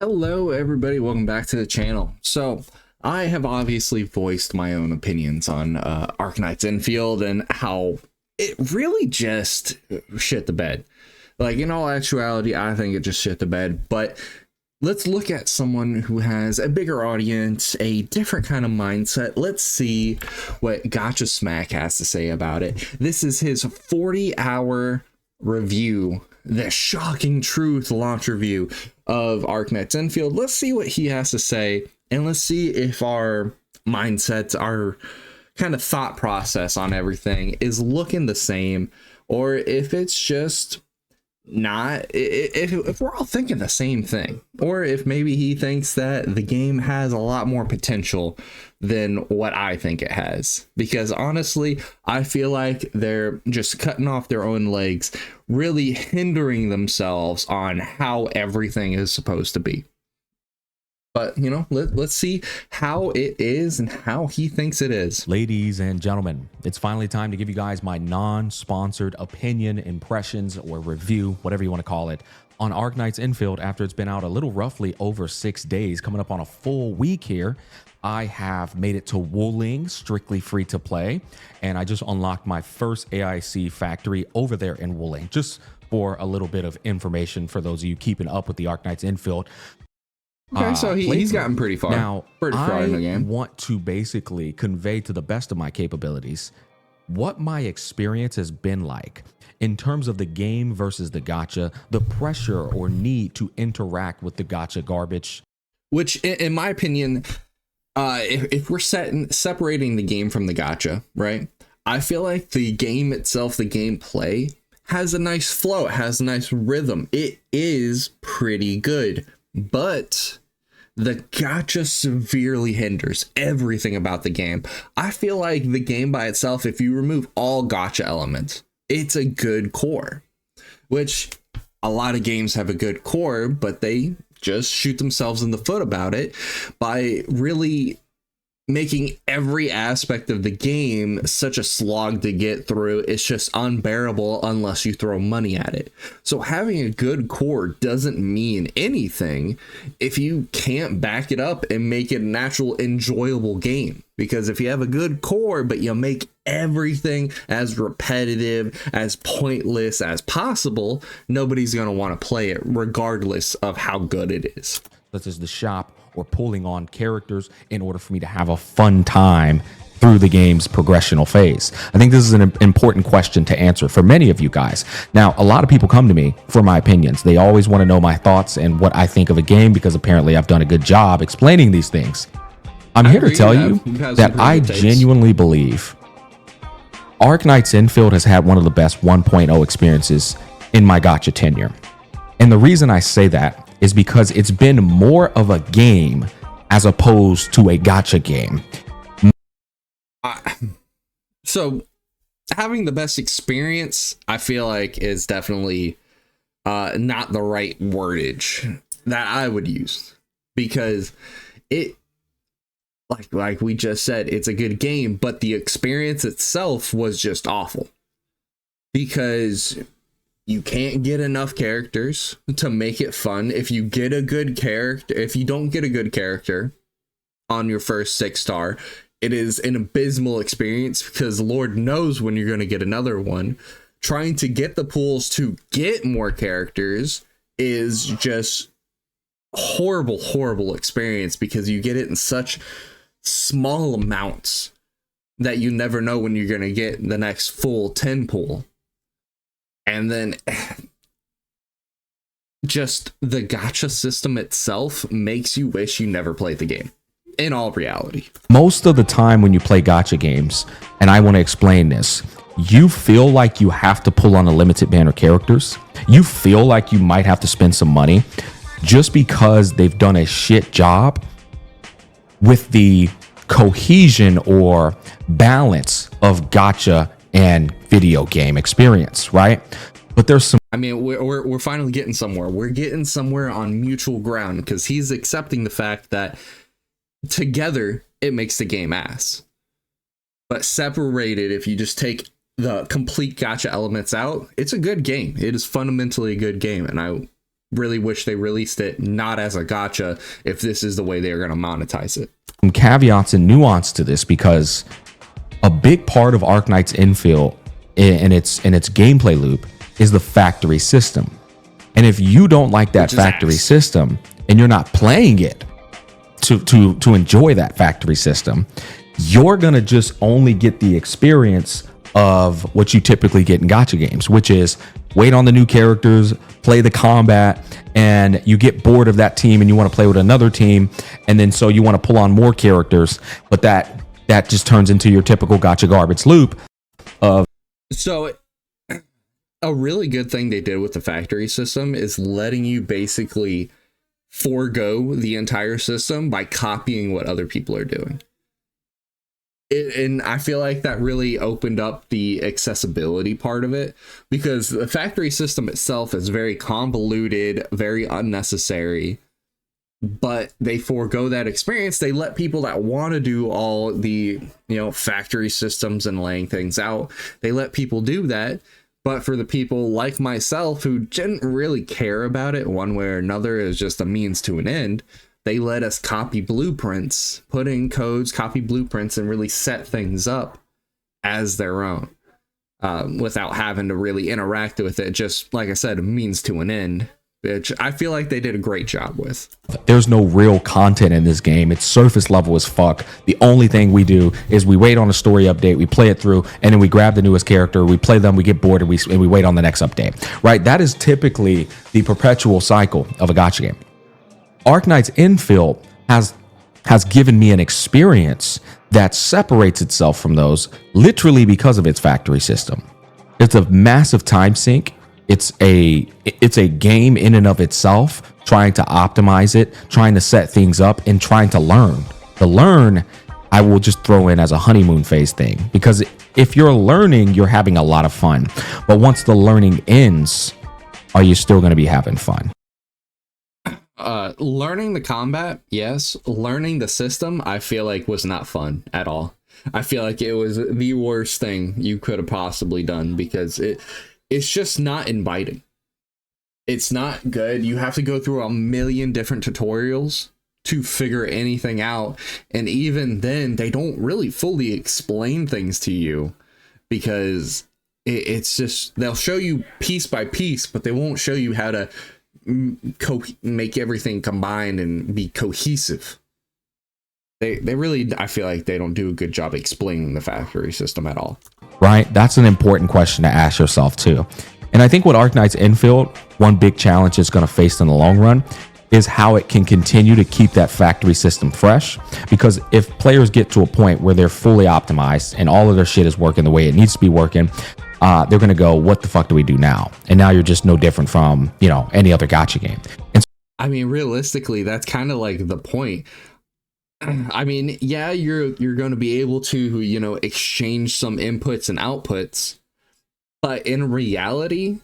Hello everybody, welcome back to the channel. So I have obviously voiced my own opinions on Arknight's Infield and how it really just shit the bed. Like, in all actuality, I think it just shit the bed, but let's look at someone who has a bigger audience, a different kind of mindset. Let's see what Gotcha Smack has to say about it. This is his 40-hour review, the shocking truth launch review of Arknight's Infield. Let's see what he has to say, and let's see if our mindsets, our kind of thought process on everything is looking the same, or if it's just not, if we're all thinking the same thing, or if maybe he thinks that the game has a lot more potential than what I think it has. Because honestly, I feel like they're just cutting off their own legs, really hindering themselves on how everything is supposed to be. But, you know, let's see how it is and how he thinks it is. Ladies and gentlemen, it's finally time to give you guys my non-sponsored opinion, impressions, or review, whatever you want to call it, on Arknight's Infield after it's been out a little roughly over 6 days, coming up on a full week here. I have made it to Wuling, strictly free to play, and I just unlocked my first AIC factory over there in Wuling, just for a little bit of information for those of you keeping up with the Arknight's Infield. Okay, so he's gotten pretty far. Now, pretty far in the game. Want to basically convey to the best of my capabilities what my experience has been like in terms of the game versus the gacha, the pressure or need to interact with the gacha garbage. Which, in my opinion, if we're separating the game from the gacha, right? I feel like the game itself, the gameplay, has a nice flow. It has a nice rhythm. It is pretty good. But the gacha severely hinders everything about the game. I feel like the game by itself, if you remove all gacha elements, it's a good core. Which a lot of games have a good core, but they just shoot themselves in the foot about it by really making every aspect of the game such a slog to get through. It's just unbearable unless you throw money at it. So having a good core doesn't mean anything if you can't back it up and make it a natural, enjoyable game. Because if you have a good core, but you make everything as repetitive, as pointless as possible, nobody's going to want to play it regardless of how good it is. Such as the shop or pulling on characters in order for me to have a fun time through the game's progressional phase. I think this is an important question to answer for many of you guys. Now, a lot of people come to me for my opinions. They always want to know my thoughts and what I think of a game because apparently I've done a good job explaining these things. I'm here to tell you that I genuinely believe Arknight's Infield has had one of the best 1.0 experiences in my gacha tenure. And the reason I say that is because it's been more of a game as opposed to a gacha game. So having the best experience, I feel like, is definitely not the right wordage that I would use, because it, like we just said, it's a good game, but the experience itself was just awful because you can't get enough characters to make it fun. If you get a good character, if you don't get a good character on your first 6-star, it is an abysmal experience because Lord knows when you're going to get another one. Trying to get the pools to get more characters is just horrible, horrible experience because you get it in such small amounts that you never know when you're going to get the next full 10 pool. And then just the gacha system itself makes you wish you never played the game, in all reality. Most of the time when you play gacha games, and I want to explain this, you feel like you have to pull on a limited banner characters. You feel like you might have to spend some money just because they've done a shit job with the cohesion or balance of gacha and video game experience, right? But there's some, I mean, we're finally getting somewhere. We're getting somewhere on mutual ground because he's accepting the fact that together it makes the game ass. But separated, if you just take the complete gacha elements out, it's a good game. It is fundamentally a good game, and I really wish they released it not as a gacha if this is the way they're going to monetize it. Some caveats and nuance to this, because a big part of Arknight's infill and its gameplay loop is the factory system. And if you don't like that factory system and you're not playing it to enjoy that factory system, you're gonna just only get the experience of what you typically get in gacha games, which is wait on the new characters, play the combat, and you get bored of that team and you want to play with another team, and then so you want to pull on more characters, but that just turns into your typical gacha garbage loop of. So a really good thing they did with the factory system is letting you basically forego the entire system by copying what other people are doing. And I feel like that really opened up the accessibility part of it, because the factory system itself is very convoluted, very unnecessary, but they forego that experience. They let people that want to do all the, factory systems and laying things out, they let people do that. But for the people like myself who didn't really care about it one way or another, is just a means to an end, they let us copy blueprints, put in codes, copy blueprints, and really set things up as their own without having to really interact with it. Just like I said, a means to an end, which I feel like they did a great job with. There's no real content in this game. It's surface level as fuck. The only thing we do is we wait on a story update, we play it through, and then we grab the newest character, we play them, we get bored, and we wait on the next update. Right? That is typically the perpetual cycle of a gacha game. Arknight's infill has given me an experience that separates itself from those literally because of its factory system. It's a massive time sink. It's a game in and of itself, trying to optimize it, trying to set things up, and trying to learn. The learn, I will just throw in as a honeymoon phase thing, because if you're learning, you're having a lot of fun. But once the learning ends, are you still going to be having fun? Learning the combat, yes. Learning the system, I feel like was not fun at all. I feel like it was the worst thing you could have possibly done, because it's just not inviting. It's not good. You have to go through a million different tutorials to figure anything out, and even then they don't really fully explain things to you, because it's just, they'll show you piece by piece, but they won't show you how to make everything combined and be cohesive. They really, I feel like they don't do a good job explaining the factory system at all. Right? That's an important question to ask yourself too. And I think what Arknight's infill, one big challenge it's going to face in the long run, is how it can continue to keep that factory system fresh. Because if players get to a point where they're fully optimized and all of their shit is working the way it needs to be working, they're going to go, what the fuck do we do now? And now you're just no different from, any other gacha game. And so, I mean, realistically, that's kind of like the point. I mean, yeah, you're going to be able to, exchange some inputs and outputs. But in reality,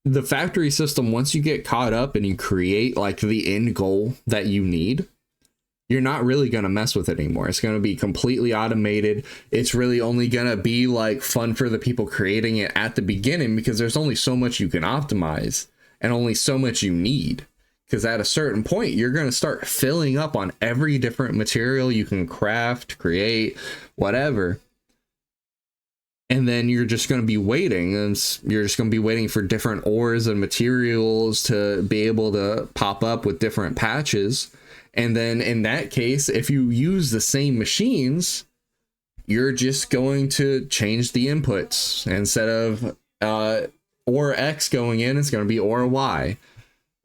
the factory system, once you get caught up and you create like the end goal that you need, you're not really going to mess with it anymore. It's going to be completely automated. It's really only going to be like fun for the people creating it at the beginning, because there's only so much you can optimize and only so much you need. Because at a certain point, you're going to start filling up on every different material you can craft, create, whatever. And then you're just going to be waiting, and you're just going to be waiting for different ores and materials to be able to pop up with different patches. And then in that case, if you use the same machines, you're just going to change the inputs. Instead of ore X going in, it's going to be ore Y.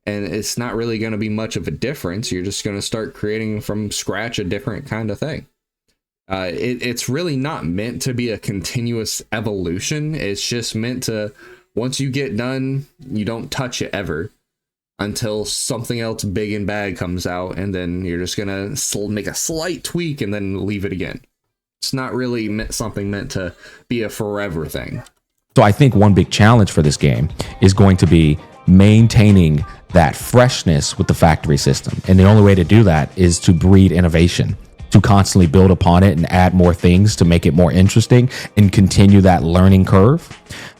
And it's not really going to be much of a difference. You're just going to start creating from scratch a different kind of thing. It's really not meant to be a continuous evolution. It's just meant to, once you get done, you don't touch it ever until something else big and bad comes out, and then you're just gonna make a slight tweak and then leave it again. It's not really something meant to be a forever thing. So I think one big challenge for this game is going to be maintaining that freshness with the factory system. And the only way to do that is to breed innovation, to constantly build upon it and add more things to make it more interesting and continue that learning curve,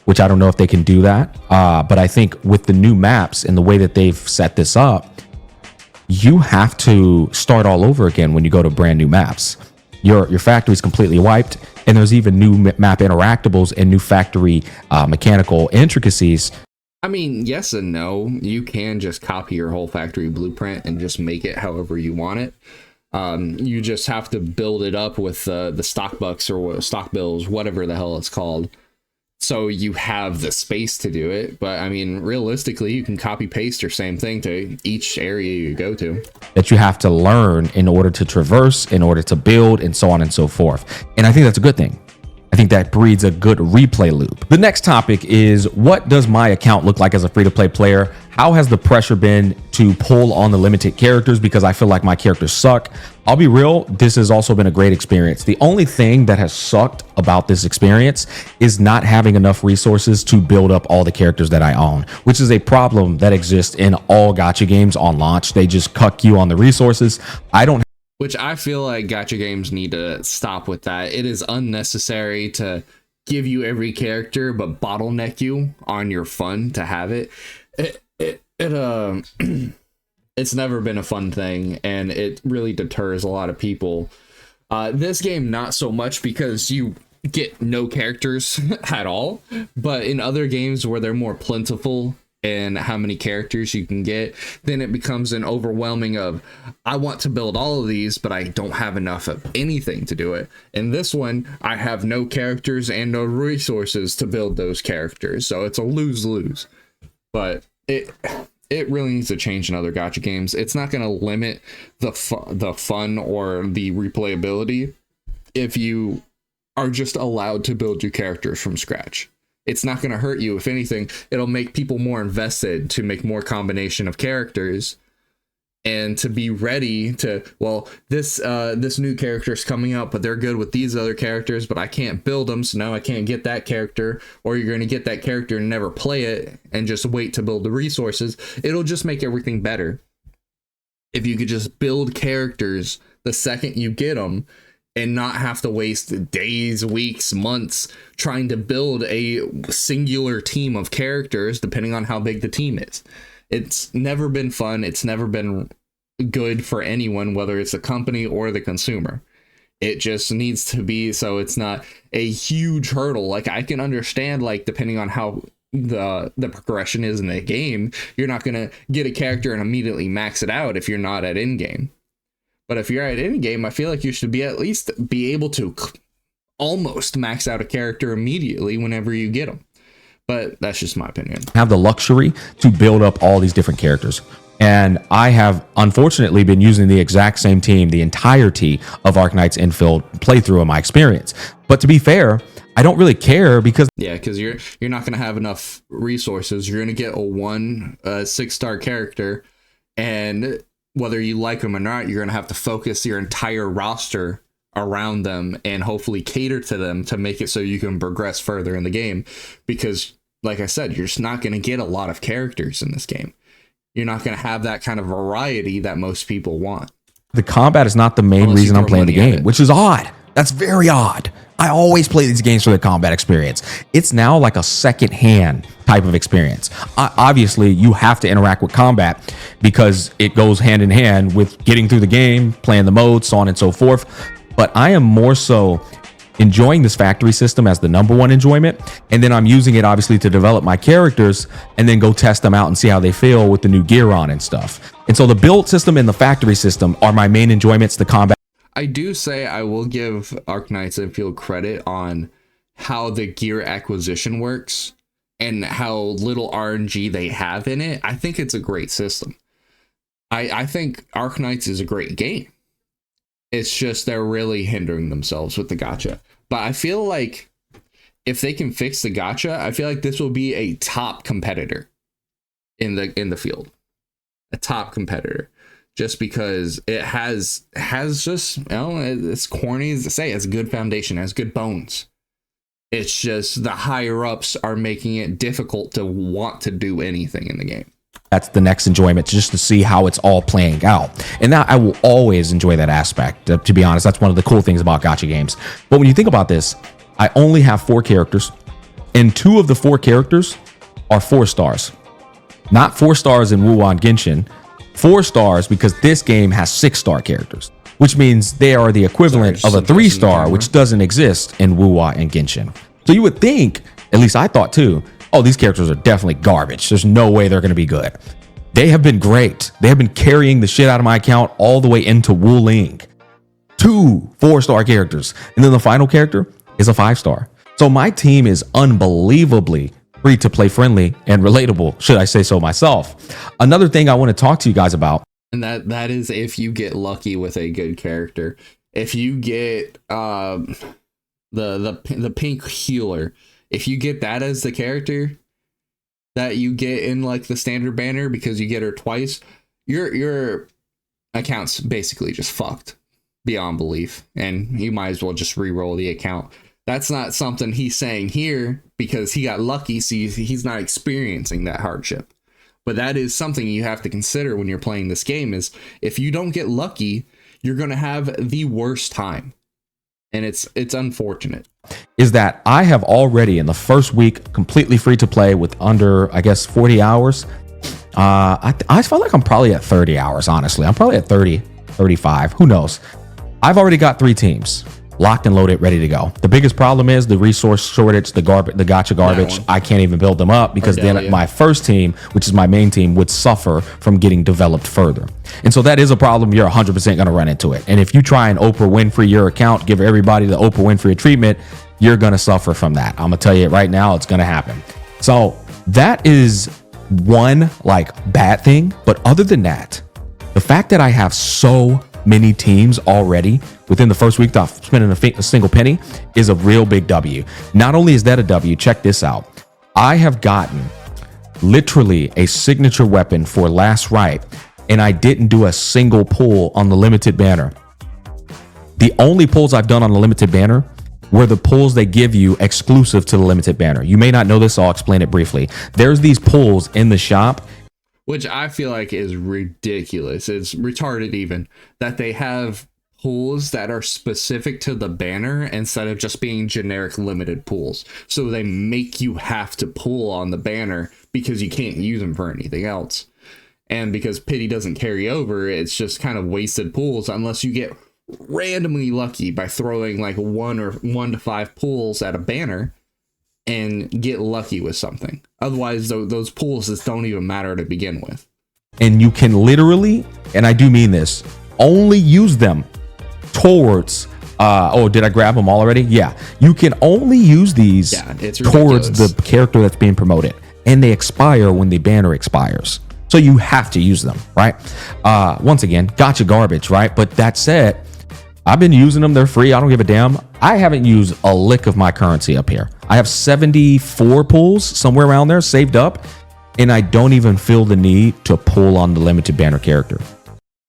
which I don't know if they can do that. But I think with the new maps and the way that they've set this up, you have to start all over again when you go to brand new maps. Your factory is completely wiped, and there's even new map interactables and new factory mechanical intricacies. I mean, yes and no. You can just copy your whole factory blueprint and just make it however you want it. You just have to build it up with the stock bucks or stock bills, whatever the hell it's called. So you have the space to do it. But I mean, realistically, you can copy paste your same thing to each area you go to. That you have to learn in order to traverse, in order to build, and so on and so forth. And I think that's a good thing. I think that breeds a good replay loop. The next topic is, what does my account look like as a free-to-play player? How has the pressure been to pull on the limited characters because I feel like my characters suck? I'll be real, this has also been a great experience. The only thing that has sucked about this experience is not having enough resources to build up all the characters that I own, which is a problem that exists in all gacha games on launch. They just cuck you on the resources. Which I feel like gacha games need to stop with that. It is unnecessary to give you every character, but bottleneck you on your fun to have it. It's never been a fun thing, and it really deters a lot of people. This game, not so much, because you get no characters at all. But in other games where they're more plentiful and how many characters you can get, then it becomes an overwhelming of, I want to build all of these, but I don't have enough of anything to do it. In this one, I have no characters and no resources to build those characters, so it's a lose-lose. But it really needs to change in other gacha games. It's not going to limit the fun or the replayability if you are just allowed to build your characters from scratch. It's not going to hurt you. If anything, it'll make people more invested to make more combination of characters and to be ready to, well, this new character is coming out, but they're good with these other characters, but I can't build them, so now I can't get that character. Or you're going to get that character and never play it and just wait to build the resources. It'll just make everything better if you could just build characters the second you get them, and not have to waste days, weeks, months trying to build a singular team of characters, depending on how big the team is. It's never been fun. It's never been good for anyone, whether it's a company or the consumer. It just needs to be so it's not a huge hurdle. Like, I can understand, like, depending on how the progression is in the game, you're not going to get a character and immediately max it out if you're not at end game. But if you're at any game, I feel like you should at least be able to almost max out a character immediately whenever you get them. But that's just my opinion. Have the luxury to build up all these different characters. And I have unfortunately been using the exact same team the entirety of Arknight's Infield playthrough in my experience. But to be fair, I don't really care because you're not going to have enough resources. You're going to get a 6-star character, and whether you like them or not, you're going to have to focus your entire roster around them and hopefully cater to them to make it so you can progress further in the game. Because, like I said, you're just not going to get a lot of characters in this game. You're not going to have that kind of variety that most people want. The combat is not the main reason I'm playing the game, which is odd. That's very odd. I always play these games for the combat experience. It's now like a second-hand type of experience. Obviously, you have to interact with combat because it goes hand in hand with getting through the game, playing the modes, so on and so forth. But I am more so enjoying this factory system as the number one enjoyment. And then I'm using it, obviously, to develop my characters and then go test them out and see how they feel with the new gear on and stuff. And so the build system and the factory system are my main enjoyments. The combat. I do say I will give Arknight's Infield credit on how the gear acquisition works and how little RNG they have in it. I think it's a great system. I think Arknight's is a great game. It's just they're really hindering themselves with the gacha. But I feel like if they can fix the gacha, I feel like this will be a top competitor in the field. A top competitor. Just because it has just, it's corny as to say, it has a good foundation, it has good bones. It's just the higher ups are making it difficult to want to do anything in the game. That's the next enjoyment, just to see how it's all playing out. And that I will always enjoy that aspect. To be honest, that's one of the cool things about gacha games. But when you think about this, I only have 4 characters, and 2 of the 4 characters are 4 stars. Not 4 stars in Wuhan Genshin, 4 stars because this game has 6-star characters, which means they are the equivalent of a 3-star, which doesn't exist in Wuhan and Genshin. So you would think, at least I thought too, oh, these characters are definitely garbage. There's no way they're going to be good. They have been great. They have been carrying the shit out of my account all the way into Wuling. 2 4-star characters. And then the final character is a 5-star. So my team is unbelievably free to play friendly and relatable, should I say so myself. Another thing I want to talk to you guys about. And that is if you get lucky with a good character. If you get the pink healer, if you get that as the character that you get in like the standard banner because you get her twice, your account's basically just fucked beyond belief, and you might as well just re-roll the account. That's not something he's saying here because he got lucky, so he's not experiencing that hardship. But that is something you have to consider when you're playing this game, is if you don't get lucky, you're going to have the worst time. And it's unfortunate. Is that I have already in the first week completely free to play with under, I guess, 40 hours. I feel like I'm probably at 30 hours, honestly. I'm probably at 30, 35. Who knows? I've already got 3 teams locked and loaded, ready to go. The biggest problem is the resource shortage, the gacha garbage. I can't even build them up because then my first team, which is my main team, would suffer from getting developed further. And so that is a problem. You're 100% going to run into it. And if you try and Oprah Winfrey your account, give everybody the Oprah Winfrey treatment, you're going to suffer from that. I'm going to tell you right now, it's going to happen. So that is one like bad thing. But other than that, the fact that I have so many teams already within the first week without spending a single penny is a real big W. Not only is that a W, check this out. I have gotten literally a signature weapon for Last Rite, and I didn't do a single pull on the limited banner. The only pulls I've done on the limited banner were the pulls they give you exclusive to the limited banner. You may not know this, so I'll explain it briefly. There's these pulls in the shop, which I feel like is ridiculous. It's retarded even that they have pools that are specific to the banner instead of just being generic limited pools. So they make you have to pull on the banner because you can't use them for anything else. And because pity doesn't carry over, it's just kind of wasted pools unless you get randomly lucky by throwing like 1 to 5 pulls at a banner and get lucky with something. Otherwise, those pools just don't even matter to begin with. And you can literally, and I do mean this, only use them towards did I grab them all already? Yeah, you can only use these towards the character that's being promoted, and they expire when the banner expires, so you have to use them, right? Once again, gotcha garbage, right? But that said, I've been using them. They're free. I don't give a damn. I haven't used a lick of my currency up here. I have 74 pulls somewhere around there saved up, and I don't even feel the need to pull on the limited banner character.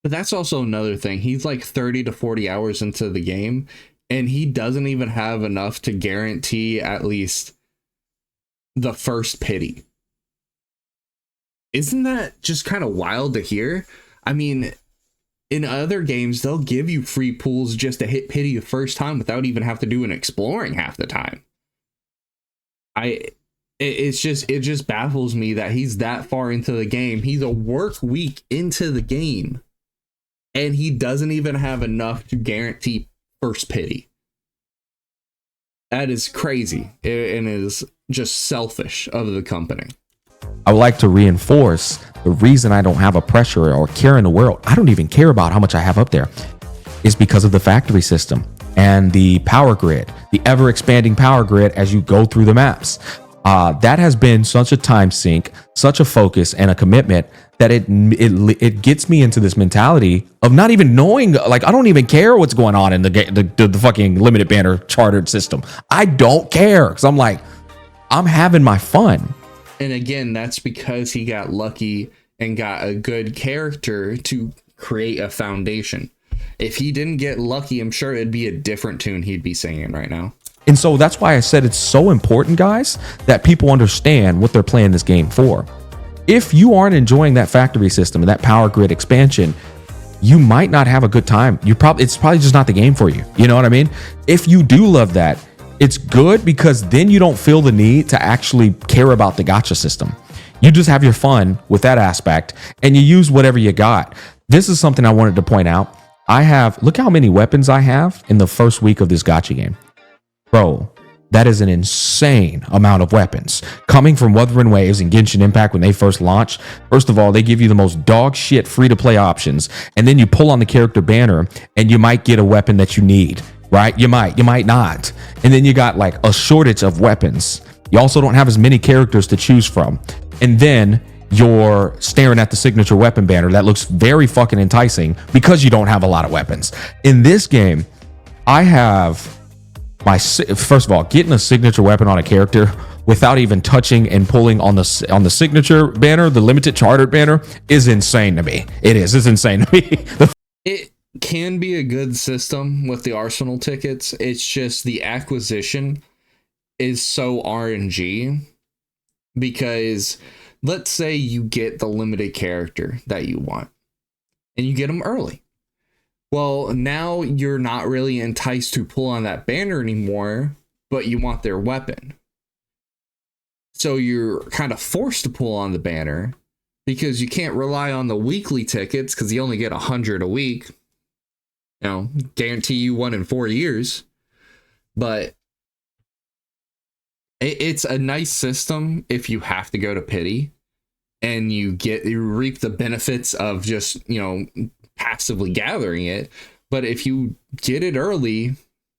But that's also another thing. He's like 30 to 40 hours into the game, and he doesn't even have enough to guarantee at least the first pity. Isn't that just kind of wild to hear? I mean, in other games, they'll give you free pools just to hit pity the first time without even have to do an exploring half the time. It just baffles me that he's that far into the game. He's a work week into the game, and he doesn't even have enough to guarantee first pity. That is crazy, and is just selfish of the company. I would like to reinforce the reason I don't have a pressure or care in the world. I don't even care about how much I have up there. Is because of the factory system and the power grid, the ever expanding power grid as you go through the maps. That has been such a time sink, such a focus and a commitment that it gets me into this mentality of not even knowing, like, I don't even care what's going on in the fucking limited banner chartered system. I don't care, because I'm like, I'm having my fun. And again, that's because he got lucky and got a good character to create a foundation. If he didn't get lucky, I'm sure it'd be a different tune he'd be singing right now. And so that's why I said it's so important, guys, that people understand what they're playing this game for. if you aren't enjoying that factory system and that power grid expansion, you might not have a good time. It's probably just not the game for you. You know what I mean? If you do love that, it's good because then you don't feel the need to actually care about the gacha system. You just have your fun with that aspect and you use whatever you got. This is something I wanted to point out. Look how many weapons I have in the first week of this gacha game. Bro, that is an insane amount of weapons. Coming from Wuthering Waves and Genshin Impact when they first launched, first of all, they give you the most dog shit free-to-play options, and then you pull on the character banner, and you might get a weapon that you need, right? You might not. And then you got like a shortage of weapons. You also don't have as many characters to choose from. And then you're staring at the signature weapon banner that looks very fucking enticing because you don't have a lot of weapons. In this game, I have first of all, getting a signature weapon on a character without even touching and pulling on the signature banner, the limited chartered banner, is insane to me. It's insane to me. It can be a good system with the arsenal tickets. It's just the acquisition is so RNG, because let's say you get the limited character that you want and you get them early. Well, now you're not really enticed to pull on that banner anymore, but you want their weapon. So you're kind of forced to pull on the banner because you can't rely on the weekly tickets because you only get 100 a week. You know, guarantee you 1 in 4 years. But it's a nice system if you have to go to pity and you reap the benefits of just, passively gathering it. But if you get it early,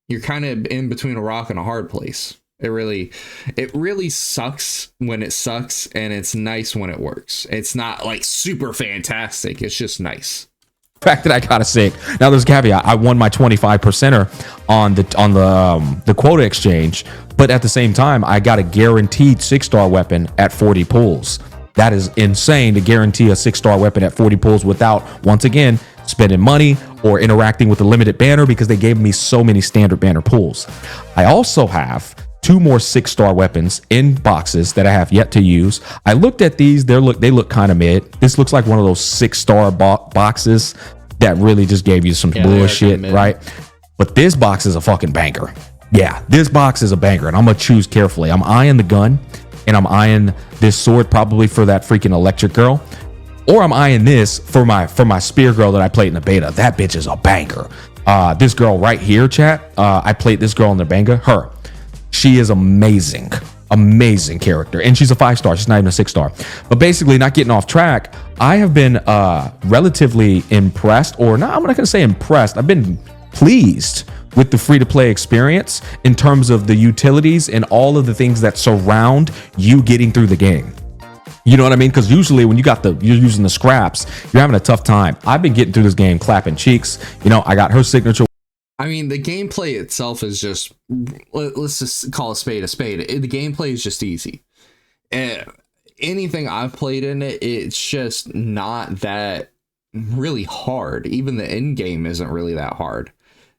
you're kind of in between a rock and a hard place. It really sucks when it sucks, and it's nice when it works. It's not like super fantastic, it's just nice. Fact that I gotta say, now there's a caveat. I won my 25%er on the quota exchange, but at the same time, I got a guaranteed 6-star weapon at 40 pulls. That is insane to guarantee a 6-star weapon at 40 pulls without, once again, spending money or interacting with the limited banner, because they gave me so many standard banner pulls. I also have 2 more 6-star weapons in boxes that I have yet to use. I looked at these. They look kind of mid. This looks like one of those 6-star boxes that really just gave you some bullshit, right? But this box is a fucking banger. Yeah, this box is a banger, and I'm gonna choose carefully. I'm eyeing the gun, and I'm eyeing this sword probably for that freaking electric girl, or I'm eyeing this for my spear girl that I played in the beta. That bitch is a banger. This girl right here, chat. I played this girl in the beta. Her. She is amazing character, and she's a 5-star. She's not even a 6-star. But basically, not getting off track, I have been relatively impressed, or not, I'm not gonna say impressed. I've been pleased with the free-to-play experience in terms of the utilities and all of the things that surround you getting through the game. You know what I mean? Because usually when you're using the scraps, you're having a tough time. I've been getting through this game clapping cheeks. I got her signature. I mean, the gameplay itself is just, let's just call a spade a spade. The gameplay is just easy. Anything I've played in it, it's just not that really hard. Even the end game isn't really that hard.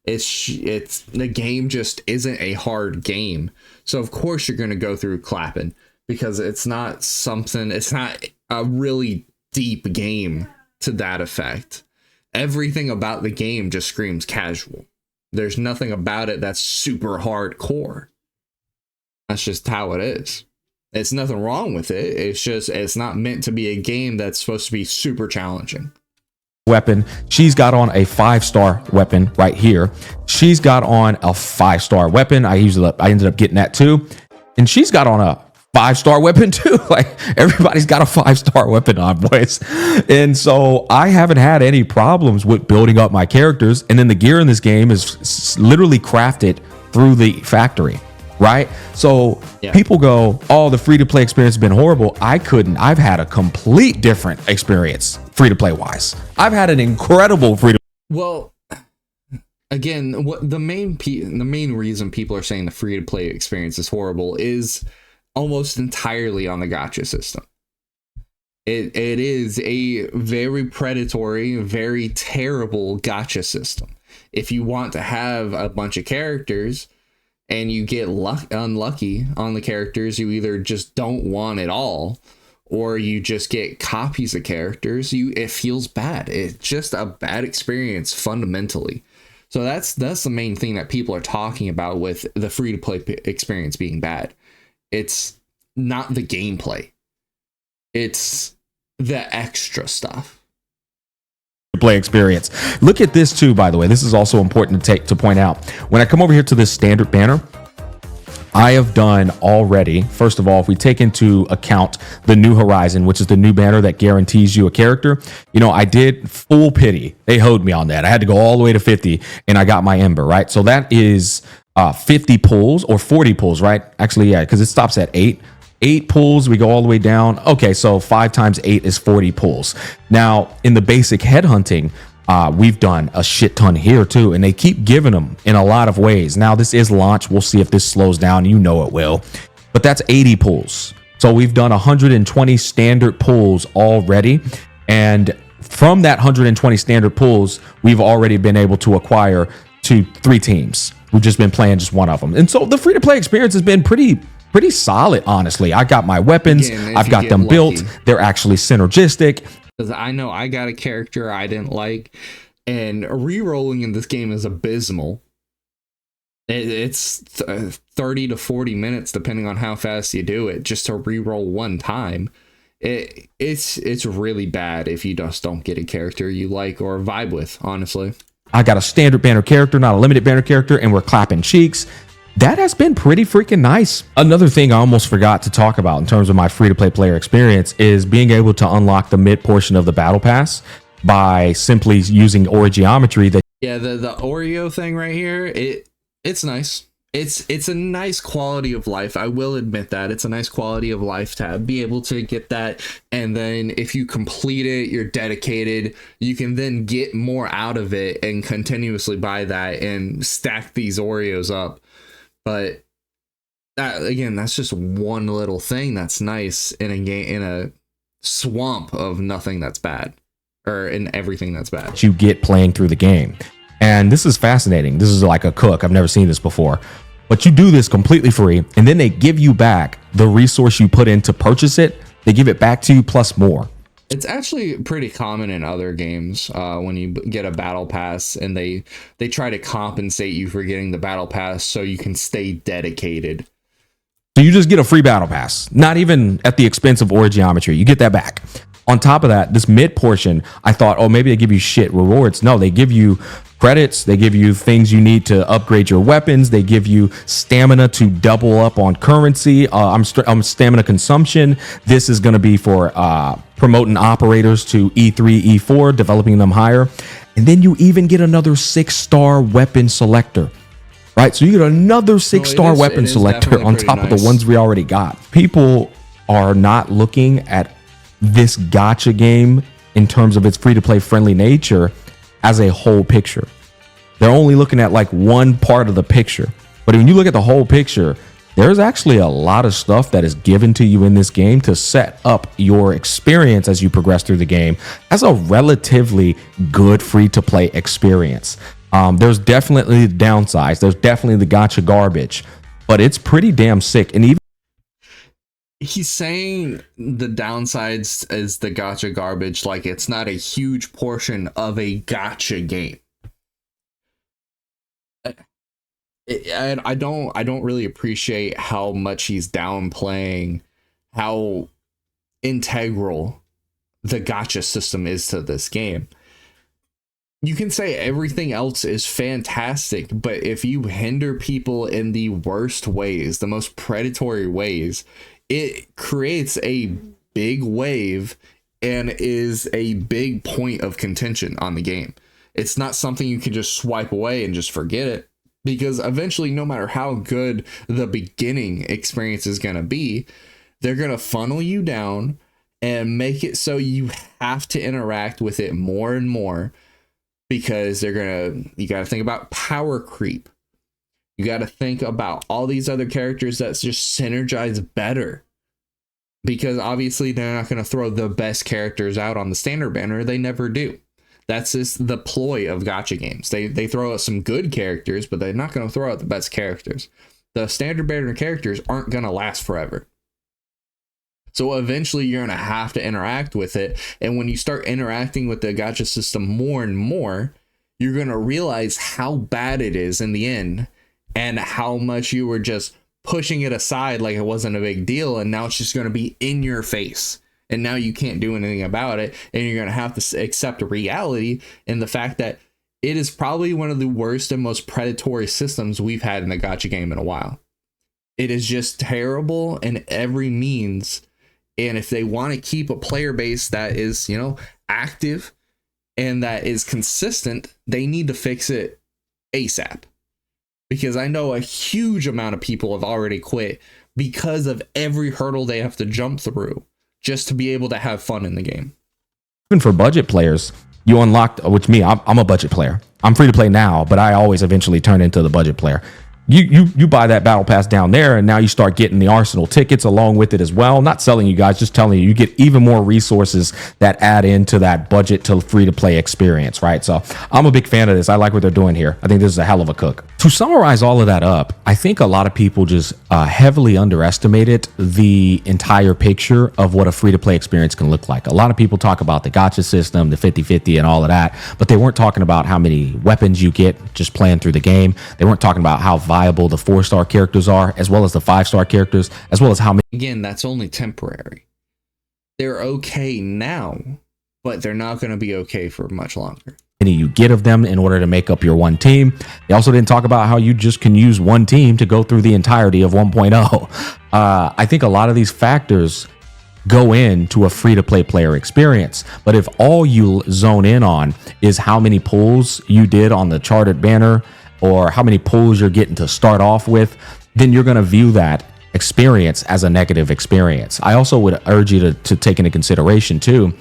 It's the game just isn't a hard game. So of course you're going to go through clapping, because it's not a really deep game to that effect. Everything about the game just screams casual. There's nothing about it that's super hardcore. That's just how it is. It's nothing wrong with it. It's not meant to be a game that's supposed to be super challenging. Weapon. She's got on a 5-star weapon right here. She's got on a 5-star weapon. I ended up getting that too. And she's got on a 5-star weapon too. Like, everybody's got a 5-star weapon on, boys. And so I haven't had any problems with building up my characters. And then the gear in this game is literally crafted through the factory, right? So people go, oh, the free-to-play experience has been horrible. I've had a complete different experience free-to-play wise. I've had an incredible Well, again, what the main reason people are saying the free-to-play experience is horrible is almost entirely on the gacha system. It is a very predatory, very terrible gacha system. If you want to have a bunch of characters and you get unlucky on the characters you either just don't want at all, or you just get copies of characters, it feels bad. It's just a bad experience fundamentally. So that's the main thing that people are talking about with the free to play experience being bad. It's not the gameplay, it's the extra stuff. Play experience. Look at this too, by the way. This is also important to point out. When I come over here to this standard banner, I have done already, first of all, if we take into account the new horizon, which is the new banner that guarantees you a character, I did full pity. They hoed me on that. I had to go all the way to 50 and I got my Ember, right? So that is 50 pulls or 40 pulls, right? Actually, yeah, because it stops at 8 pulls, we go all the way down. Okay, so 5 times 8 is 40 pulls. Now, in the basic headhunting, we've done a shit ton here too, and they keep giving them in a lot of ways. Now, this is launch. We'll see if this slows down. You know it will. But that's 80 pulls. So we've done 120 standard pulls already. And from that 120 standard pulls, we've already been able to acquire 3 teams. We've just been playing just one of them. And so the free-to-play experience has been pretty solid, honestly. I got my weapons. Again, I've got them built. They're actually synergistic. Because I know I got a character I didn't like, and re-rolling in this game is abysmal. It's 30 to 40 minutes, depending on how fast you do it, just to re-roll one time. It's really bad if you just don't get a character you like or vibe with, honestly. I got a standard banner character, not a limited banner character, and we're clapping cheeks. That has been pretty freaking nice. Another thing I almost forgot to talk about in terms of my free-to-play player experience is being able to unlock the mid portion of the battle pass by simply using orgeometry. Yeah, the Oreo thing right here, it's nice. It's a nice quality of life. I will admit that it's a nice quality of life to be able to get that. And then if you complete it, you're dedicated, you can then get more out of it and continuously buy that and stack these Oreos up. But that, again, that's just one little thing that's nice in a game, in a swamp of nothing that's bad, or in everything that's bad. You get playing through the game. And this is fascinating. This is like a cook. I've never seen this before. But you do this completely free, and then they give you back the resource you put in to purchase it. They give it back to you plus more. It's actually pretty common in other games when you get a battle pass, and they try to compensate you for getting the battle pass so you can stay dedicated. So you just get a free battle pass, not even at the expense of orgeometry. You get that back. On top of that, this mid portion, I thought, oh, maybe they give you shit rewards. No, they give you credits. They give you things you need to upgrade your weapons. They give you stamina to double up on currency. I'm stamina consumption. This is going to be for promoting operators to E3, E4, developing them higher. And then you even get another 6-star weapon selector. Right? So you get another 6-star weapon selector on top of the ones we already got. People are not looking at this gacha game in terms of its free-to-play friendly nature as a whole picture. They're only looking at like one part of the picture. But when you look at the whole picture, there's actually a lot of stuff that is given to you in this game to set up your experience as you progress through the game as a relatively good free-to-play experience. There's definitely the downsides. There's definitely the gacha garbage, but it's pretty damn sick. And even he's saying the downsides is the gacha garbage, like it's not a huge portion of a gacha game. I don't really appreciate how much he's downplaying how integral the gacha system is to this game. You can say everything else is fantastic, but if you hinder people in the worst ways, the most predatory ways, it creates a big wave and is a big point of contention on the game. It's not something you can just swipe away and just forget it, because eventually, no matter how good the beginning experience is going to be, they're going to funnel you down and make it so you have to interact with it more and more, because you got to think about power creep. You got to think about all these other characters that just synergize better, because obviously they're not going to throw the best characters out on the standard banner. They never do. That's just the ploy of gacha games. They throw out some good characters, but they're not going to throw out the best characters. The standard banner characters aren't going to last forever. So eventually you're going to have to interact with it. And when you start interacting with the gacha system more and more, you're going to realize how bad it is in the end and how much you were just pushing it aside like it wasn't a big deal. And now it's just going to be in your face. And now you can't do anything about it. And you're going to have to accept reality and the fact that it is probably one of the worst and most predatory systems we've had in the gacha game in a while. It is just terrible in every means. And if they want to keep a player base that is, you know, active and that is consistent, they need to fix it ASAP. Because I know a huge amount of people have already quit because of every hurdle they have to jump through just to be able to have fun in the game. Even for budget players, you unlocked, which me, I'm a budget player. I'm free to play now, but I always eventually turn into the budget player. You buy that battle pass down there, and now you start getting the Arsenal tickets along with it as well. Not selling you guys, just telling you get even more resources that add into that budget to free to play experience, right? So I'm a big fan of this. I like what they're doing here. I think this is a hell of a cook. To summarize all of that up, I think a lot of people just heavily underestimated the entire picture of what a free to play experience can look like. A lot of people talk about the gacha system, the 50-50 and all of that, but they weren't talking about how many weapons you get just playing through the game. They weren't talking about how viable the 4-star characters are, as well as the 5-star characters, as well as how many. Again, that's only temporary. They're okay now, but they're not going to be okay for much longer. You get of them in order to make up your one team. They also didn't talk about how you just can use one team to go through the entirety of 1.0. I think a lot of these factors go into a free-to-play player experience. But if all you zone in on is how many pulls you did on the charted banner or how many pulls you're getting to start off with, then you're going to view that experience as a negative experience. I also would urge you to take into consideration too,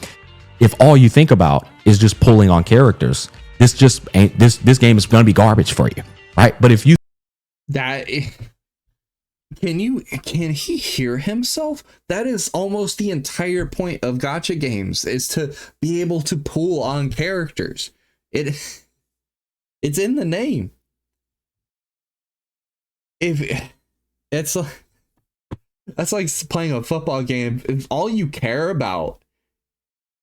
if all you think about is just pulling on characters, this game is going to be garbage for you, right? But if you can he hear himself? That is almost the entire point of gacha games, is to be able to pull on characters. It's in the name. That's like playing a football game. If all you care about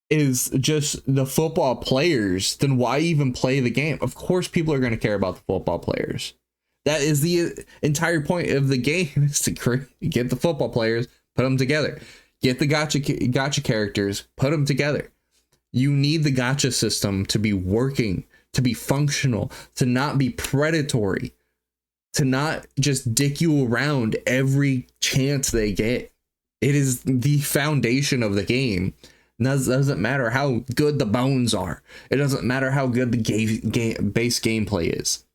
is just the football players, then why even play the game? Of course people are going to care about the football players. That is the entire point of the game, is to get the football players, put them together. Get the gacha characters, put them together. You need the gacha system to be working, to be functional, to not be predatory, to not just dick you around every chance they get. It is the foundation of the game. It doesn't matter how good the bones are. It doesn't matter how good the base gameplay is.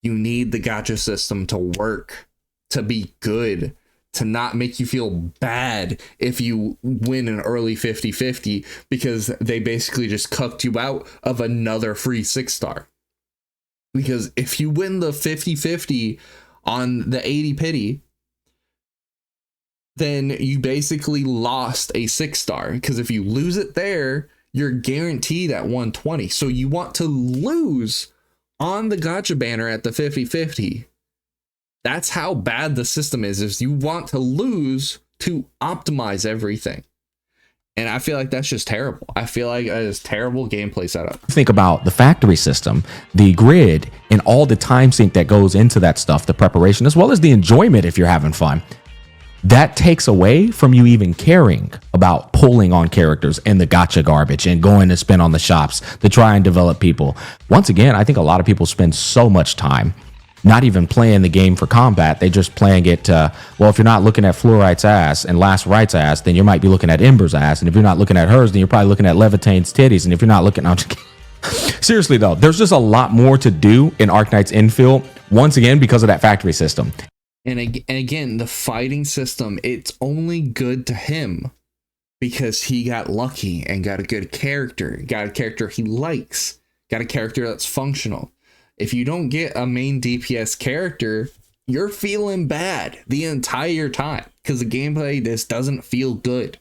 You need the gacha system to work, to be good, to not make you feel bad if you win an early 50-50 because they basically just cucked you out of another free 6-star. Because if you win the 50-50 on the 80 pity, then you basically lost a 6-star. Because if you lose it there, you're guaranteed at 120. So you want to lose on the gacha banner at the 50-50. That's how bad the system is you want to lose to optimize everything. And I feel like that's just terrible. I feel like that is terrible gameplay setup. Think about the factory system, the grid, and all the time sink that goes into that stuff, the preparation, as well as the enjoyment if you're having fun. That takes away from you even caring about pulling on characters and the gacha garbage and going to spend on the shops to try and develop people. Once again, I think a lot of people spend so much time not even playing the game for combat. They just playing it. Well, if you're not looking at Fluorite's ass and Last Right's ass, then you might be looking at Ember's ass. And if you're not looking at hers, then you're probably looking at Levitane's titties. And if you're not looking, I'm just kidding. Seriously though, there's just a lot more to do in Arknight's infill. Once again, because of that factory system. And again, the fighting system, it's only good to him because he got lucky and got a good character, got a character he likes, got a character that's functional. If you don't get a main DPS character, you're feeling bad the entire time because the gameplay just doesn't feel good.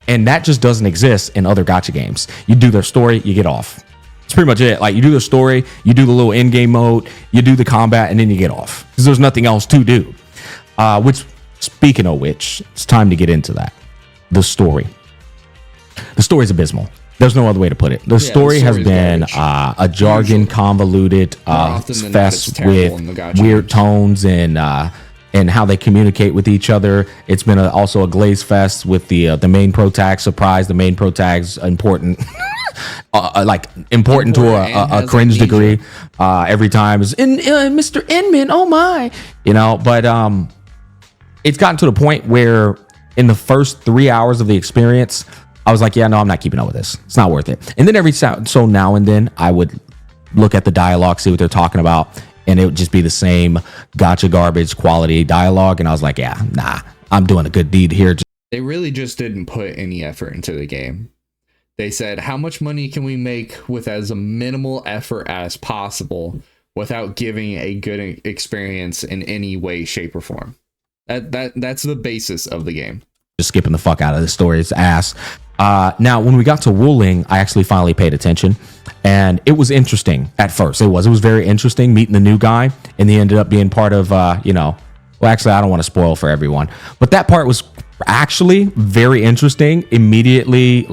And that just doesn't exist in other gacha games. You do their story, you get off. It's pretty much it. Like, you do the story, you do the little in-game mode, you do the combat, and then you get off because there's nothing else to do. Which, speaking of which, it's time to get into that. the story. The story is abysmal. There's no other way to put it. The story has been a jargon, convoluted fest with weird tones and how they communicate with each other. It's been also a glaze fest with the main protag surprise. The main protag's important, important to a cringe degree. Every time is in Mr. Inman. Oh my, But it's gotten to the point where in the first 3 hours of the experience, I was like, yeah, no, I'm not keeping up with this. It's not worth it. And then every so now and then I would look at the dialogue, see what they're talking about, and it would just be the same gotcha garbage quality dialogue. And I was like, yeah, nah, I'm doing a good deed here. They really just didn't put any effort into the game. They said, how much money can we make with as minimal effort as possible without giving a good experience in any way, shape, or form? That's the basis of the game. Just skipping the fuck out of the story. It's ass. Now, when we got to Wuling, I actually finally paid attention, and it was interesting at first. It was very interesting meeting the new guy, and he ended up being part of, well, actually, I don't want to spoil for everyone, but that part was actually very interesting. Immediately,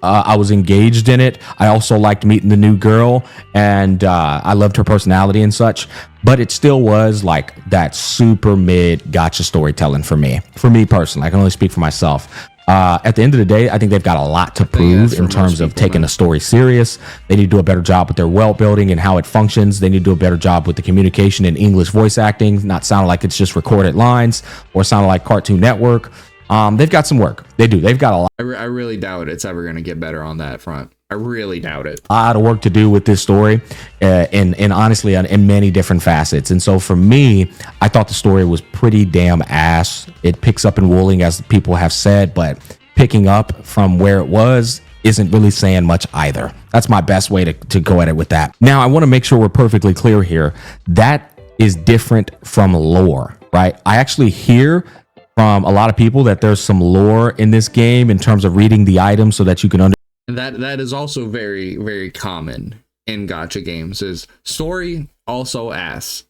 I was engaged in it. I also liked meeting the new girl, and I loved her personality and such, but it still was like that super mid gotcha storytelling for me personally. I can only speak for myself. At the end of the day, I think they've got a lot to prove in terms of taking the story serious. They need to do a better job with their world building and how it functions. They need to do a better job with the communication and English voice acting, not sounding like it's just recorded lines or sounding like Cartoon Network. They've got some work. They do. They've got a lot. I really doubt it's ever going to get better on that front. I really doubt it. A lot of work to do with this story, and honestly, in many different facets. And so for me, I thought the story was pretty damn ass. It picks up in Wuling, as people have said, but picking up from where it was isn't really saying much either. That's my best way to go at it with that. Now, I want to make sure we're perfectly clear here. That is different from lore, right? I actually hear from a lot of people that there's some lore in this game in terms of reading the items so that you can understand. And that is also very, very common in gacha games, is story also ass.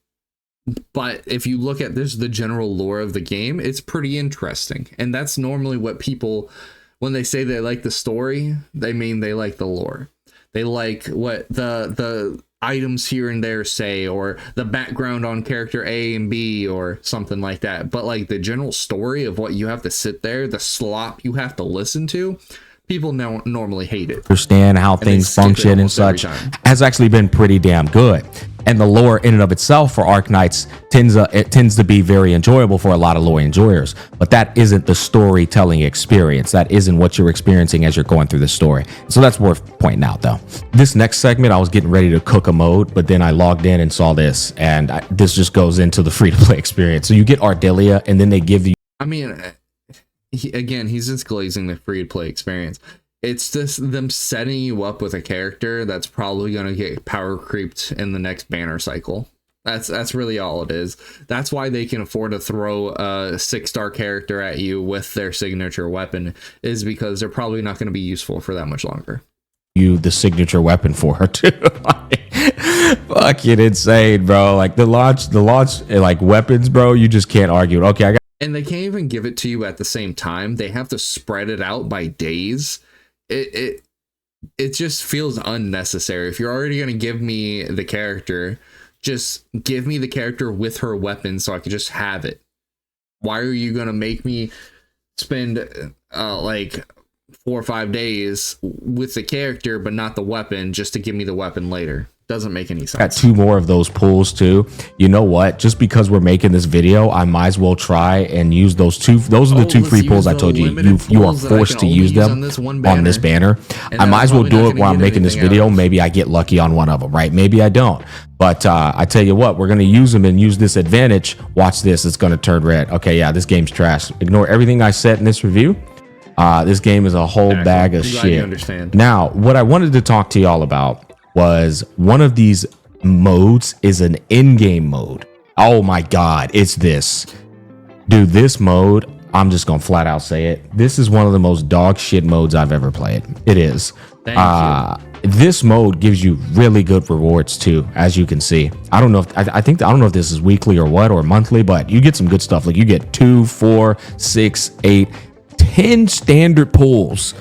But if you look at the general lore of the game, it's pretty interesting. And that's normally what people, when they say they like the story, they mean they like the lore. They like what the items here and there say, or the background on character A and B, or something like that. But like the general story of what you have to sit there, the slop you have to listen to, people normally hate it. Understand how things function and such has actually been pretty damn good. And the lore in and of itself for Arknights tends to be very enjoyable for a lot of lore enjoyers. But that isn't the storytelling experience. That isn't what you're experiencing as you're going through the story. So that's worth pointing out, though. This next segment, I was getting ready to cook a mode, but then I logged in and saw this. And this just goes into the free-to-play experience. So you get Ardelia, and then they give you... I mean... he's just glazing the free-to-play experience. It's just them setting you up with a character that's probably going to get power creeped in the next banner cycle. That's really all it is. That's why they can afford to throw a 6-star character at you with their signature weapon, is because they're probably not going to be useful for that much longer. You the signature weapon for her too. Fucking insane, bro. Like the launch like weapons, bro, you just can't argue. Okay, and they can't even give it to you at the same time. They have to spread it out by days. It just feels unnecessary. If you're already going to give me the character, just give me the character with her weapon so I could just have it. Why are you going to make me spend like 4 or 5 days with the character but not the weapon just to give me the weapon later? Doesn't make any sense. Got 2 more of those pulls too. You know what? Just because we're making this video, I might as well try and use those 2. Those are the 2 free pulls I told you. You are forced to use them on this banner. I might as well do it while I'm making this video. Maybe I get lucky on one of them, right? Maybe I don't. But I tell you what, we're going to use them and use this advantage. Watch this. It's going to turn red. Okay, yeah, this game's trash. Ignore everything I said in this review. This game is a whole bag of shit. Now, what I wanted to talk to y'all about was one of these modes is an in-game mode. Oh my god, it's this. Dude, this mode, I'm just gonna flat out say it. This is one of the most dog shit modes I've ever played. It is. Thank you. This mode gives you really good rewards too, as you can see. I don't know if I don't know if this is weekly or what, or monthly, but you get some good stuff. Like you get 2, 4, 6, 8, 10 standard pulls,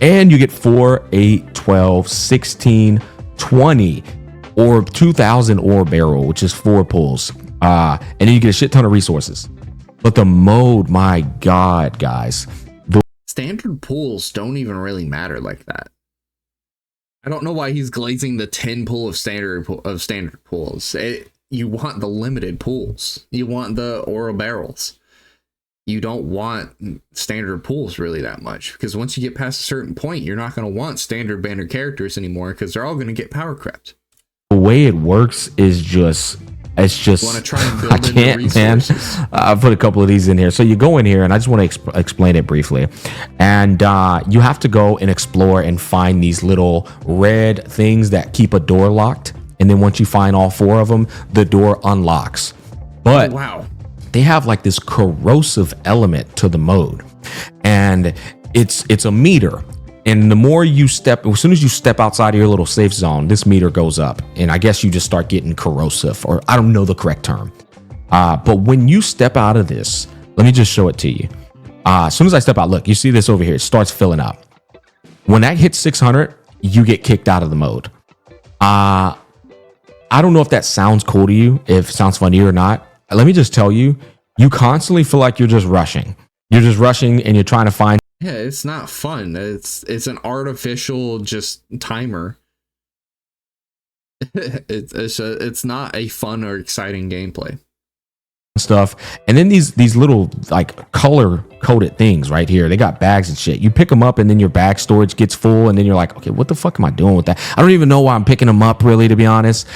and you get 4, 8, 12, 16, 20, or 2,000 ore barrel, which is 4 pulls. And then you get a shit ton of resources. But the mode, my God, guys. Standard pulls don't even really matter like that. I don't know why he's glazing the 10 pull of standard pulls. You want the limited pulls. You want the ore barrels. You don't want standard pulls really that much, because once you get past a certain point, you're not going to want standard banner characters anymore, because they're all going to get power crept. The way it works is just, it's just, want to try and build I can't, man. I put a couple of these in here. So you go in here, and I just want to explain it briefly. And you have to go and explore and find these little red things that keep a door locked. And then once you find all 4 of them, the door unlocks. But wow, they have like this corrosive element to the mode, and it's a meter. And the more you step, as soon as you step outside of your little safe zone, this meter goes up. And I guess you just start getting corrosive, or I don't know the correct term. But when you step out of this, let me just show it to you. As soon as I step out, look, you see this over here. It starts filling up. When that hits 600, you get kicked out of the mode. I don't know if that sounds cool to you, if it sounds funny or not. Let me just tell you, you constantly feel like you're just rushing. You're just rushing, and you're trying to find. Yeah, it's not fun. It's an artificial just timer. It's not a fun or exciting gameplay stuff. And then these little like color coded things right here, they got bags and shit. You pick them up, and then your bag storage gets full, and then you're like, okay, what the fuck am I doing with that? I don't even know why I'm picking them up, really, to be honest.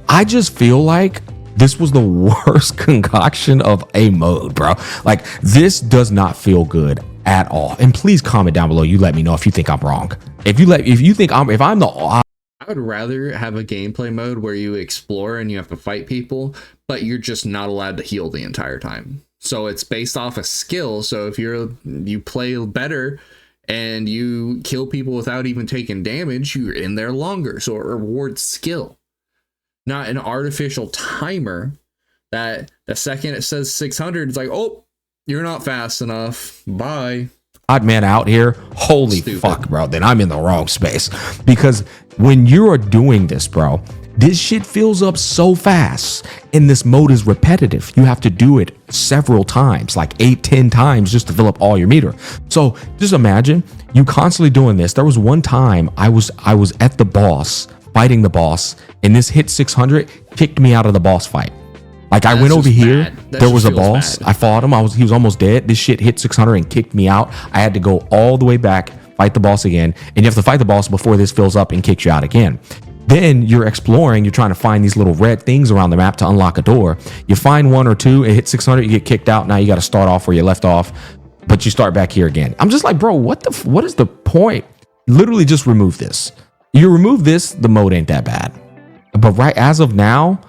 I just feel like this was the worst concoction of a mode, bro. Like, this does not feel good at all. And please comment down below. You let me know if you think I'm wrong. If you think I'm the, I would rather have a gameplay mode where you explore and you have to fight people, but you're just not allowed to heal the entire time. So it's based off a skill. So if you play better and you kill people without even taking damage, you're in there longer. So it rewards skill, not an artificial timer that the second it says 600, it's like, oh, you're not fast enough. Bye. Odd man out here. Holy Stupid. Fuck, bro. Then I'm in the wrong space, because when you are doing this, bro, this shit fills up so fast, and this mode is repetitive. You have to do it several times, like 8-10 times, just to fill up all your meter. So just imagine you constantly doing this. There was one time I was at the boss, fighting the boss, and this hit 600, kicked me out of the boss fight. Like, I went over here, there was a boss, I fought him, he was almost dead. This shit hit 600 and kicked me out. I had to go all the way back, fight the boss again, and you have to fight the boss before this fills up and kicks you out again. Then you're exploring, you're trying to find these little red things around the map to unlock a door. You find 1 or 2, it hits 600, you get kicked out. Now you got to start off where you left off, but you start back here again. I'm just like, bro, what is the point? Literally just remove this. You remove this, the mode ain't that bad. But right as of now,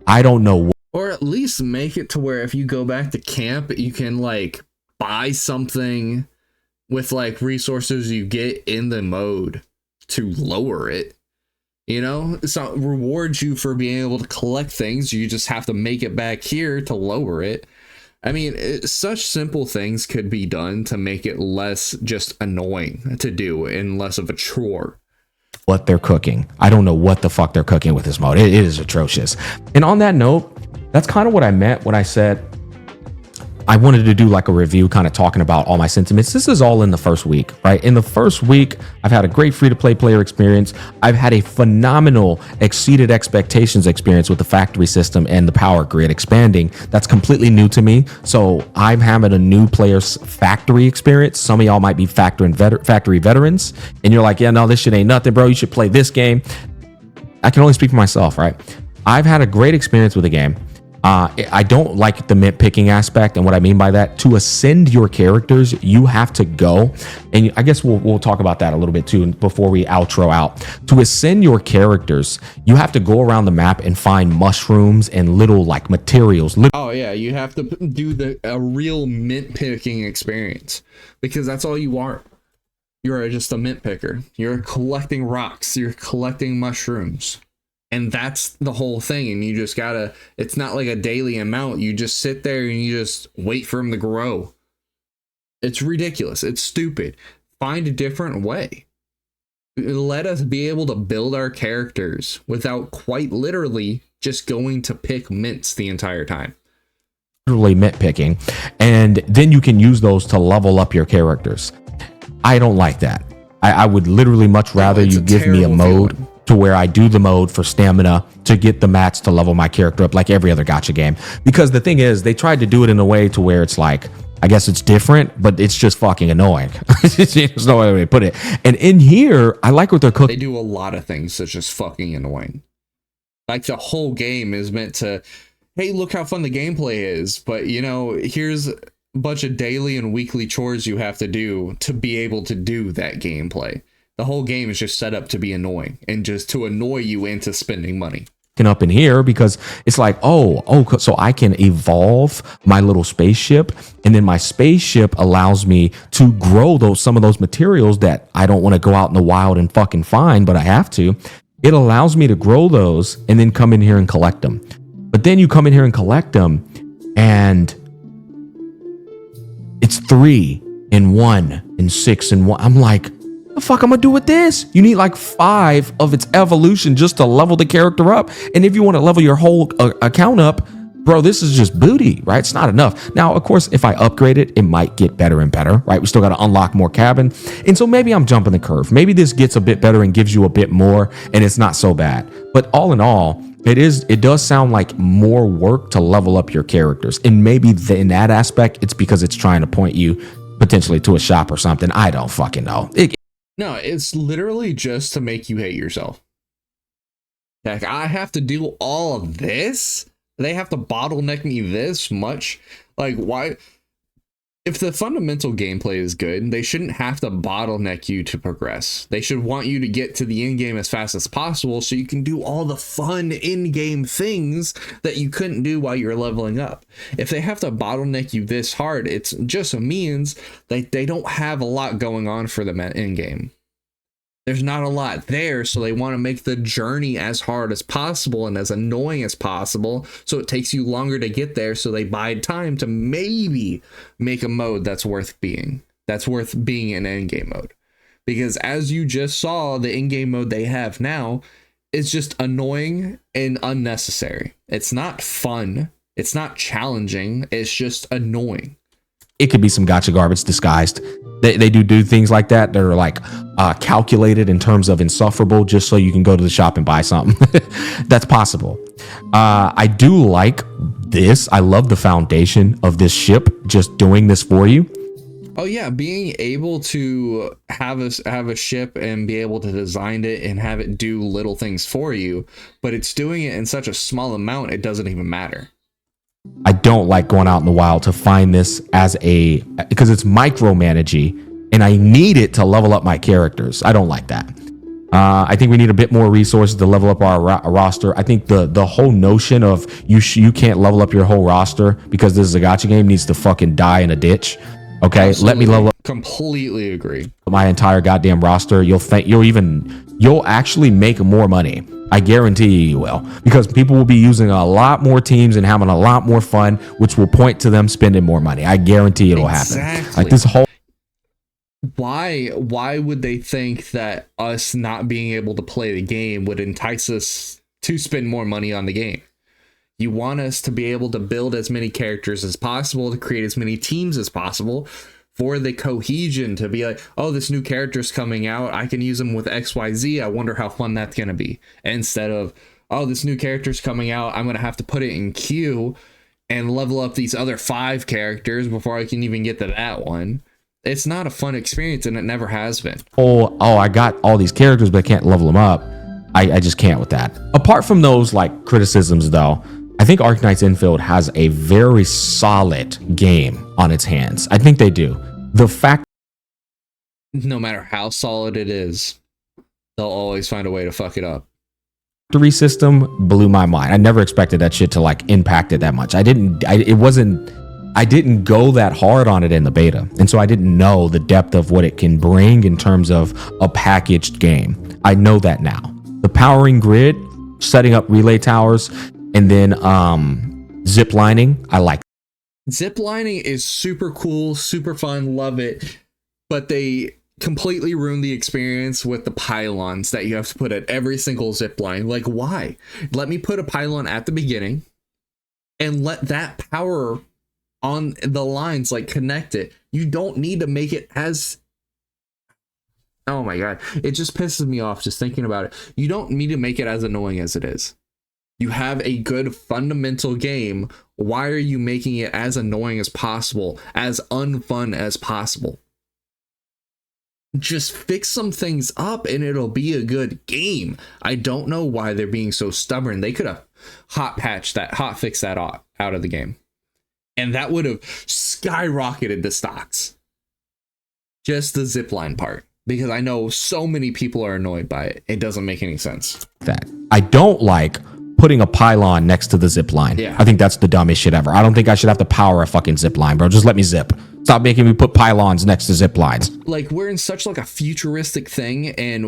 I don't know what. Or at least make it to where if you go back to camp, you can like buy something with like resources you get in the mode to lower it. You know, so it rewards you for being able to collect things. You just have to make it back here to lower it. I mean, such simple things could be done to make it less just annoying to do and less of a chore. What they're cooking. I don't know what the fuck they're cooking with this mode. It is atrocious. And on that note, that's kind of what I meant when I said I wanted to do like a review, kind of talking about all my sentiments. This is all in the first week, right? In the first week, I've had a great free-to-play player experience. I've had a phenomenal exceeded expectations experience with the factory system and the power grid expanding. That's completely new to me. So I'm having a new player's factory experience. Some of y'all might be factory veterans, and you're like, yeah, no, this shit ain't nothing, bro. You should play this game. I can only speak for myself, right? I've had a great experience with the game. I don't like the mint picking aspect, and what I mean by that, to ascend your characters, you have to go, and I guess we'll talk about that a little bit too before we outro out. To ascend your characters, you have to go around the map and find mushrooms and little like materials. Oh yeah, you have to do a real mint picking experience, because that's all you are. You're just a mint picker. You're collecting rocks. You're collecting mushrooms. And that's the whole thing. And you just gotta, it's not like a daily amount. You just sit there and you just wait for them to grow. It's ridiculous. It's stupid. Find a different way. Let us be able to build our characters without quite literally just going to pick mints the entire time. Literally mint picking, and then you can use those to level up your characters. I don't like that. I would literally much rather you give me a mode to where I do the mode for stamina to get the mats to level my character up like every other gacha game. Because the thing is, they tried to do it in a way to where it's like, I guess it's different, but it's just fucking annoying. There's no other way to put it. And in here, I like what they're cooking. They do a lot of things that's just fucking annoying. Like the whole game is meant to, hey, look how fun the gameplay is. But, you know, here's a bunch of daily and weekly chores you have to do to be able to do that gameplay. The whole game is just set up to be annoying and just to annoy you into spending money. Up in here because it's like, oh, so I can evolve my little spaceship, and then my spaceship allows me to grow some of those materials that I don't want to go out in the wild and fucking find, but I have to. It allows me to grow those and then come in here and collect them. But then you come in here and collect them, and it's 3 and 1 and 6 and 1. I'm like, the fuck I'm gonna do with this? You need like 5 of its evolution just to level the character up. And if you want to level your whole account up, bro, this is just booty, right? It's not enough. Now, of course, if I upgrade it, it might get better and better, right? We still got to unlock more cabin. And so maybe I'm jumping the curve. Maybe this gets a bit better and gives you a bit more, and it's not so bad. But all in all, it does sound like more work to level up your characters. And maybe in that aspect, it's because it's trying to point you potentially to a shop or something. I don't fucking know. No, it's literally just to make you hate yourself. Like, I have to do all of this? They have to bottleneck me this much? Like, why? If the fundamental gameplay is good, they shouldn't have to bottleneck you to progress. They should want you to get to the end game as fast as possible so you can do all the fun in-game things that you couldn't do while you're leveling up. If they have to bottleneck you this hard, it just means that they don't have a lot going on for them at in-game. There's not a lot there, so they want to make the journey as hard as possible and as annoying as possible, so it takes you longer to get there, so they bide time to maybe make a mode that's worth being in in-game mode. Because as you just saw, the in-game mode they have now is just annoying and unnecessary. It's not fun, it's not challenging, it's just annoying. It could be some gacha garbage disguised. They do things like that that are like calculated in terms of insufferable just so you can go to the shop and buy something. That's possible. I do like this. I love the foundation of this ship just doing this for you. Oh yeah, being able to have a ship and be able to design it and have it do little things for you, but it's doing it in such a small amount it doesn't even matter. I don't like going out in the wild to find this because it's micromanaging and I need it to level up my characters. I don't like that. I think we need a bit more resources to level up our roster. I think the whole notion of you can't level up your whole roster because this is a gacha game needs to fucking die in a ditch. Okay, Absolutely. Let me level up. Completely agree. My entire goddamn roster. You'll actually make more money. I guarantee you will, because people will be using a lot more teams and having a lot more fun, which will point to them spending more money. I guarantee it'll happen. Like this whole. Why would they think that us not being able to play the game would entice us to spend more money on the game? You want us to be able to build as many characters as possible, to create as many teams as possible, for the cohesion to be like, oh, this new character's coming out, I can use them with XYZ, I wonder how fun that's going to be. Instead of, oh, this new character's coming out, I'm going to have to put it in queue and level up these other 5 characters before I can even get to that one. It's not a fun experience, and it never has been. Oh, I got all these characters, but I can't level them up. I just can't with that. Apart from those like criticisms, though, I think Arknights Infield has a very solid game on its hands. I think they do. The fact, no matter how solid it is, they'll always find a way to fuck it up. Factory system blew my mind. I never expected that shit to like impact it that much. I didn't go that hard on it in the beta, and so I didn't know the depth of what it can bring in terms of a packaged game. I know that now. The powering grid, setting up relay towers, and then zip lining, I like. Ziplining is super cool, super fun, love it, but they completely ruin the experience with the pylons that you have to put at every single zip line. Like, why? Let me put a pylon at the beginning and let that power on the lines, like, connect it. You don't need to make it as... Oh my god, it just pisses me off just thinking about it. You don't need to make it as annoying as it is. You have a good fundamental game. Why are you making it as annoying as possible, as unfun as possible? Just fix some things up and it'll be a good game. I don't know why they're being so stubborn. They could have hot fixed that out of the game, and that would have skyrocketed the stocks. Just the zipline part, because I know so many people are annoyed by it. It doesn't make any sense. That I don't like putting a pylon next to the zip line. Yeah. I think that's the dumbest shit ever. I don't think I should have to power a fucking zip line, bro. Just let me zip. Stop making me put pylons next to zip lines. Like, we're in such like a futuristic thing, and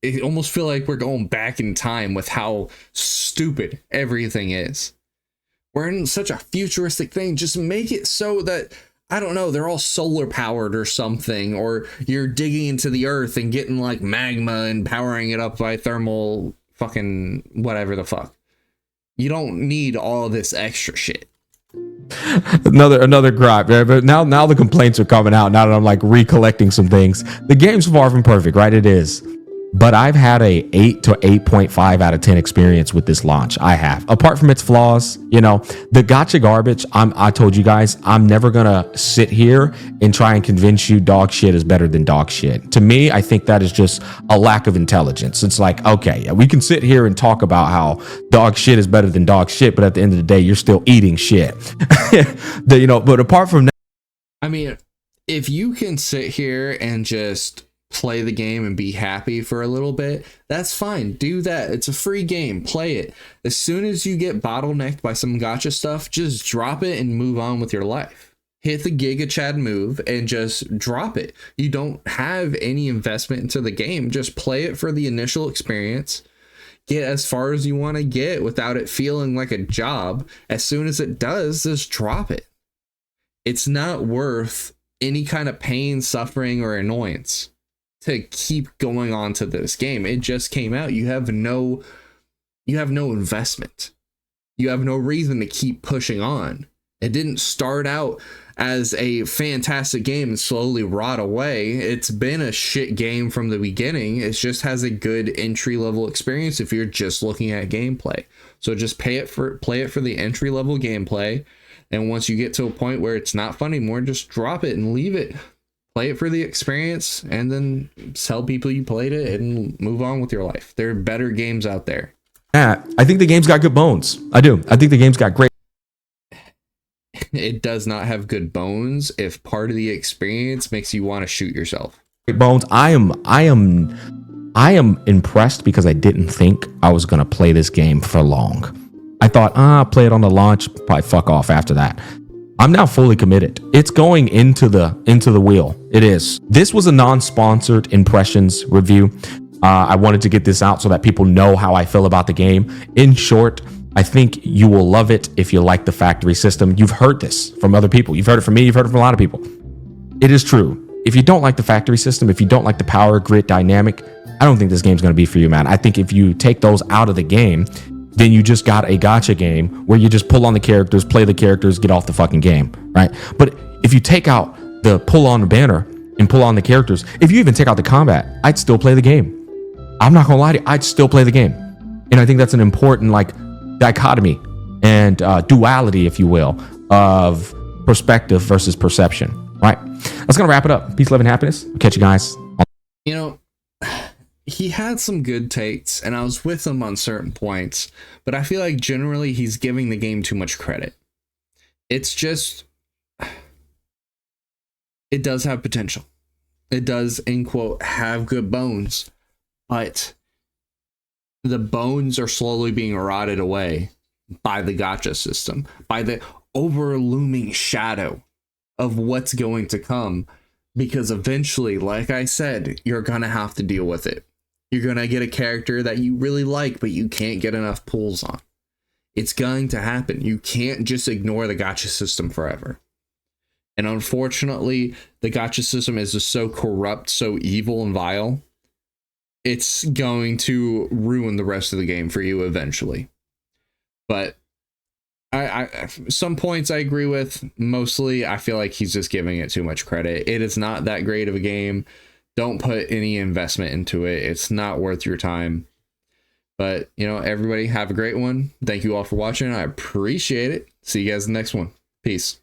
it almost feel like we're going back in time with how stupid everything is. We're in such a futuristic thing. Just make it so that, I don't know, they're all solar powered or something, or you're digging into the earth and getting like magma and powering it up by thermal fucking whatever the fuck. You don't need all this extra shit. Another gripe, right? But now the complaints are coming out. Now that I'm like recollecting some things, the game's far from perfect, right? It is. But I've had a 8 to 8.5 out of 10 experience with this launch. I have. Apart from its flaws, you know, the gotcha garbage, I told you guys, I'm never going to sit here and try and convince you dog shit is better than dog shit. To me, I think that is just a lack of intelligence. It's like, okay, we can sit here and talk about how dog shit is better than dog shit, but at the end of the day, you're still eating shit. You know, but apart from that, I mean, if you can sit here and just play the game and be happy for a little bit, that's fine. Do that. It's a free game. Play it. As soon as you get bottlenecked by some gotcha stuff, just drop it and move on with your life. Hit the Giga Chad move and just drop it. You don't have any investment into the game. Just play it for the initial experience. Get as far as you want to get without it feeling like a job. As soon as it does, just drop it. It's not worth any kind of pain, suffering, or annoyance to keep going on to this game. It just came out. You have no investment. You have no reason to keep pushing on. It didn't start out as a fantastic game and slowly rot away. It's been a shit game from the beginning. It just has a good entry level experience if you're just looking at gameplay. So just play it for the entry level gameplay. And once you get to a point where it's not fun anymore, just drop it and leave it. Play it for the experience, and then tell people you played it and move on with your life. There are better games out there. I think the game's got good bones. I do. I think the game's got great. It does not have good bones if part of the experience makes you want to shoot yourself. Great bones. I am impressed because I didn't think I was gonna play this game for long. I thought, I'll play it on the launch, probably fuck off after that. I'm now fully committed. It's going into the wheel. It is. This was a non-sponsored impressions review. I wanted to get this out so that people know how I feel about the game. In short, I think you will love it if you like the factory system. You've heard this from other people. You've heard it from me. You've heard it from a lot of people. It is true. If you don't like the factory system, if you don't like the power grid dynamic, I don't think this game's going to be for you, man. I think if you take those out of the game, then you just got a gotcha game where you just pull on the characters, play the characters, get off the fucking game, right? But if you take out the pull on the banner and pull on the characters, if you even take out the combat, I'd still play the game. I'm not gonna lie to you, I'd still play the game. And I think that's an important like dichotomy and duality, if you will, of perspective versus perception, right? That's gonna wrap it up. Peace, love, and happiness. I'll catch you guys. You know, he had some good takes, and I was with him on certain points, but I feel like generally he's giving the game too much credit. It's just, it does have potential. It does, in quote, have good bones, but the bones are slowly being rotted away by the gotcha system, by the over-looming shadow of what's going to come, because eventually, like I said, you're gonna have to deal with it. You're gonna get a character that you really like, but you can't get enough pulls on. It's going to happen. You can't just ignore the gacha system forever. And unfortunately, the gacha system is just so corrupt, so evil and vile. It's going to ruin the rest of the game for you eventually. But I some points I agree with. Mostly, I feel like he's just giving it too much credit. It is not that great of a game. Don't put any investment into it. It's not worth your time. But, you know, everybody have a great one. Thank you all for watching. I appreciate it. See you guys in the next one. Peace.